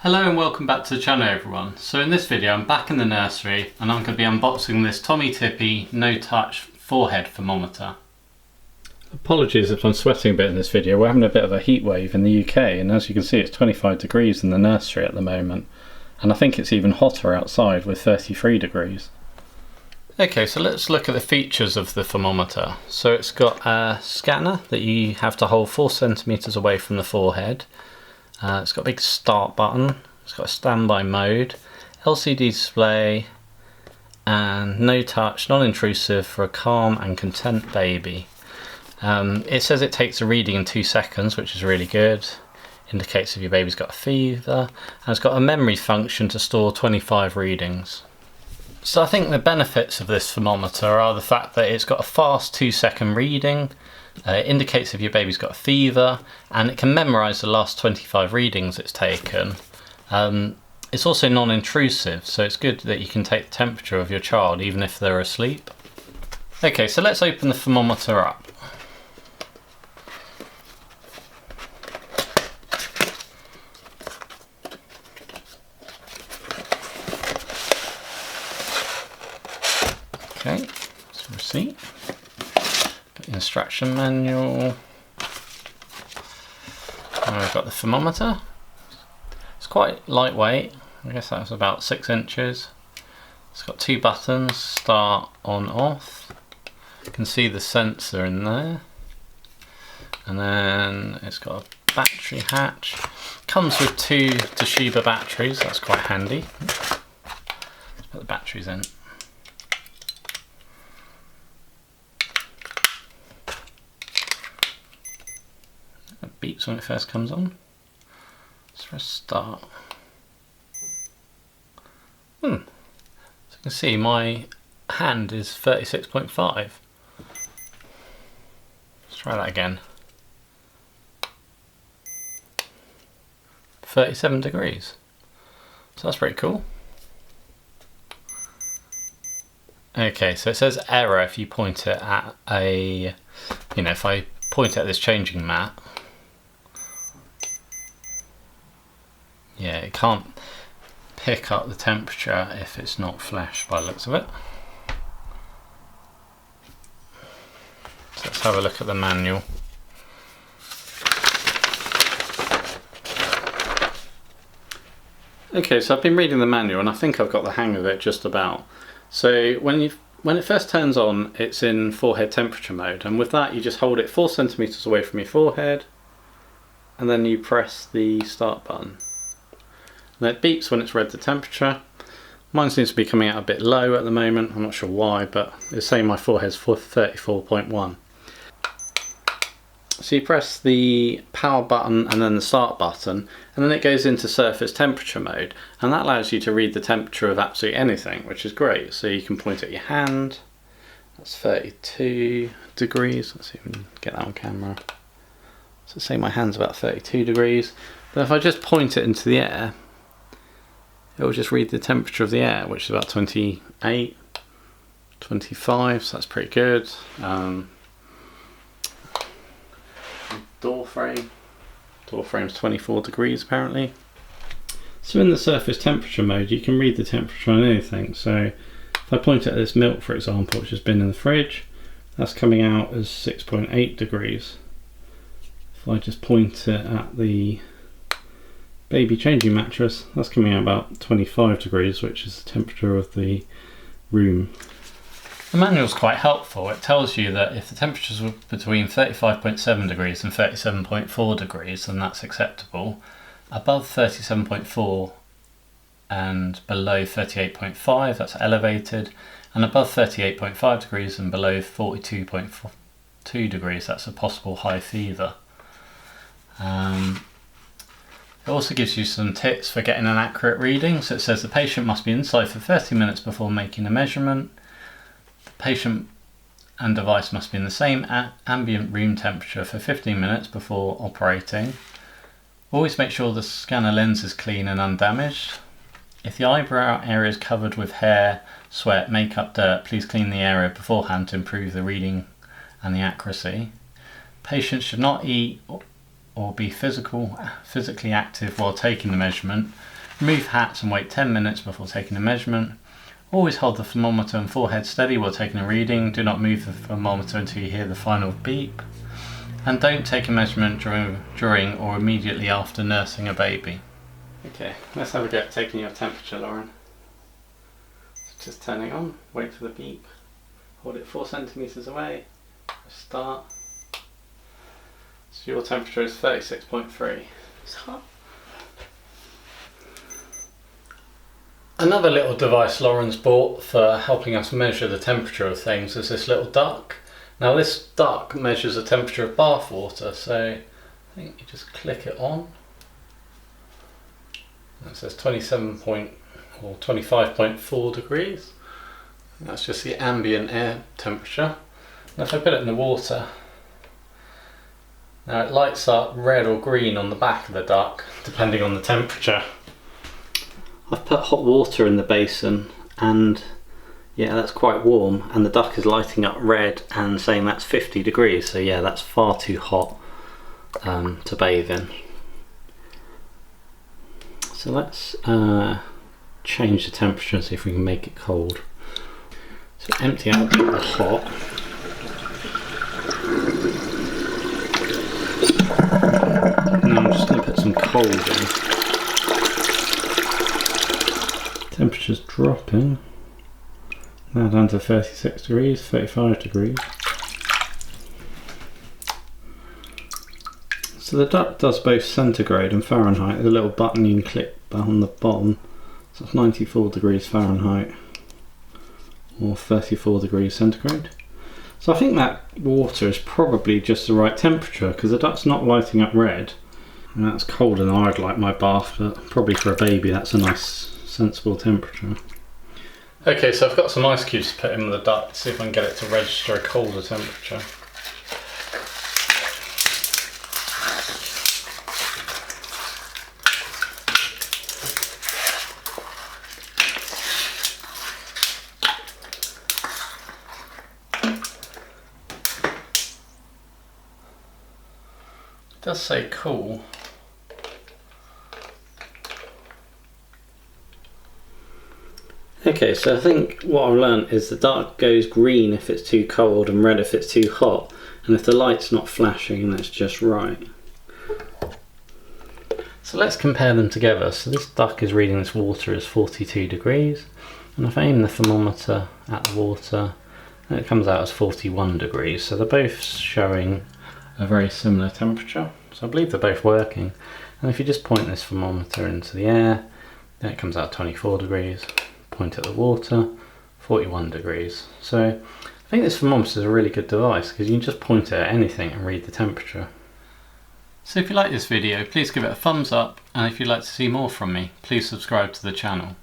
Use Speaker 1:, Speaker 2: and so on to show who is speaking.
Speaker 1: Hello and welcome back to the channel everyone. So in this video I'm back in the nursery and I'm going to be unboxing this Tommee Tippee no touch forehead thermometer. Apologies if I'm sweating a bit in this video, we're having a bit of a heat wave in the UK and as you can see it's 25 degrees in the nursery at the moment and I think it's even hotter outside with 33 degrees. Okay, so let's look at the features of the thermometer. So it's got a scanner that you have to hold 4 centimeters away from the forehead. It's got a big start button, it's got a standby mode, LCD display and no touch, non-intrusive for a calm and content baby. It says it takes a reading in 2 seconds, which is really good. Indicates if your baby's got a fever, and it's got a memory function to store 25 readings. So I think the benefits of this thermometer are the fact that it's got a fast 2-second reading. It indicates if your baby's got a fever and it can memorise the last 25 readings it's taken. It's also non-intrusive, so it's good that you can take the temperature of your child even if they're asleep. Okay, so let's open the thermometer up. Okay, it's a receipt. Instruction manual. I've got the thermometer. It's quite lightweight. I guess that's about 6 inches. It's got 2 buttons, start, on, off. You can see the sensor in there. And then it's got a battery hatch. Comes with 2 Toshiba batteries, that's quite handy. Let's put the batteries in. It beeps when it first comes on. Let's press start. So you can see my hand is 36.5. Let's try that again. 37 degrees. So that's pretty cool. Okay, so it says error if you point it at a, if I point at this changing mat. Yeah, it can't pick up the temperature if it's not flash by the looks of it. So let's have a look at the manual. Okay, so I've been reading the manual and I think I've got the hang of it just about. So when it first turns on, it's in forehead temperature mode, and with that you just hold it 4 centimeters away from your forehead and then you press the start button. And it beeps when it's read the temperature. Mine seems to be coming out a bit low at the moment, I'm not sure why, but it's saying my forehead's 34.1. So you press the power button and then the start button, and then it goes into surface temperature mode, and that allows you to read the temperature of absolutely anything, which is great. So you can point at your hand, that's 32 degrees, let's see if we can get that on camera. So say my hand's about 32 degrees, but if I just point it into the air, it will just read the temperature of the air, which is about 28, 25, so that's pretty good. Door frame's 24 degrees apparently. So in the surface temperature mode you can read the temperature on anything. So if I point at this milk, for example, which has been in the fridge, that's coming out as 6.8 degrees. If I just point it at the baby changing mattress, that's coming out about 25 degrees, which is the temperature of the room. The manual's quite helpful. It tells you that if the temperatures were between 35.7 degrees and 37.4 degrees, then that's acceptable. Above 37.4 and below 38.5, that's elevated. And above 38.5 degrees and below 42.2 degrees, that's a possible high fever. It also gives you some tips for getting an accurate reading. So it says the patient must be inside for 30 minutes before making a measurement. The patient and device must be in the same ambient room temperature for 15 minutes before operating. Always make sure the scanner lens is clean and undamaged. If the eyebrow area is covered with hair, sweat, makeup, dirt, please clean the area beforehand to improve the reading and the accuracy. Patients should not eat or be physically active while taking the measurement. Remove hats and wait 10 minutes before taking a measurement. Always hold the thermometer and forehead steady while taking a reading. Do not move the thermometer until you hear the final beep. And don't take a measurement during or immediately after nursing a baby. Okay, let's have a go at taking your temperature, Lauren. Just turn it on, wait for the beep. Hold it 4 centimeters away. Start. So your temperature is 36.3. It's hot. Another little device Lauren's bought for helping us measure the temperature of things is this little duck. Now this duck measures the temperature of bath water, so I think you just click it on. It says 25.4 degrees. That's just the ambient air temperature. Now if I put it in the water, now it lights up red or green on the back of the duck depending on the temperature. I've put hot water in the basin and yeah, that's quite warm, and the duck is lighting up red and saying that's 50 degrees, so yeah, that's far too hot to bathe in. So let's change the temperature and see if we can make it cold. So empty out the hot. Now I'm just going to put some cold in. Temperature's dropping. Now down to 36 degrees, 35 degrees. So the duck does both centigrade and Fahrenheit. There's a little button you can click on the bottom. So it's 94 degrees Fahrenheit or 34 degrees centigrade. So I think that water is probably just the right temperature because the duck's not lighting up red. And that's colder than I'd like my bath, but probably for a baby that's a nice sensible temperature. Okay, so I've got some ice cubes to put in the duck to see if I can get it to register a colder temperature. It does say cool. Okay, so I think what I've learnt is the duck goes green if it's too cold and red if it's too hot, and if the light's not flashing, that's just right. So let's compare them together. So this duck is reading this water as 42 degrees, and if I aim the thermometer at the water, it comes out as 41 degrees. So they're both showing a very similar temperature. So I believe they're both working. And if you just point this thermometer into the air, then it comes out 24 degrees. Point at the water, 41 degrees. So I think this thermometer is a really good device because you can just point it at anything and read the temperature. So if you like this video, please give it a thumbs up, and if you'd like to see more from me, please subscribe to the channel.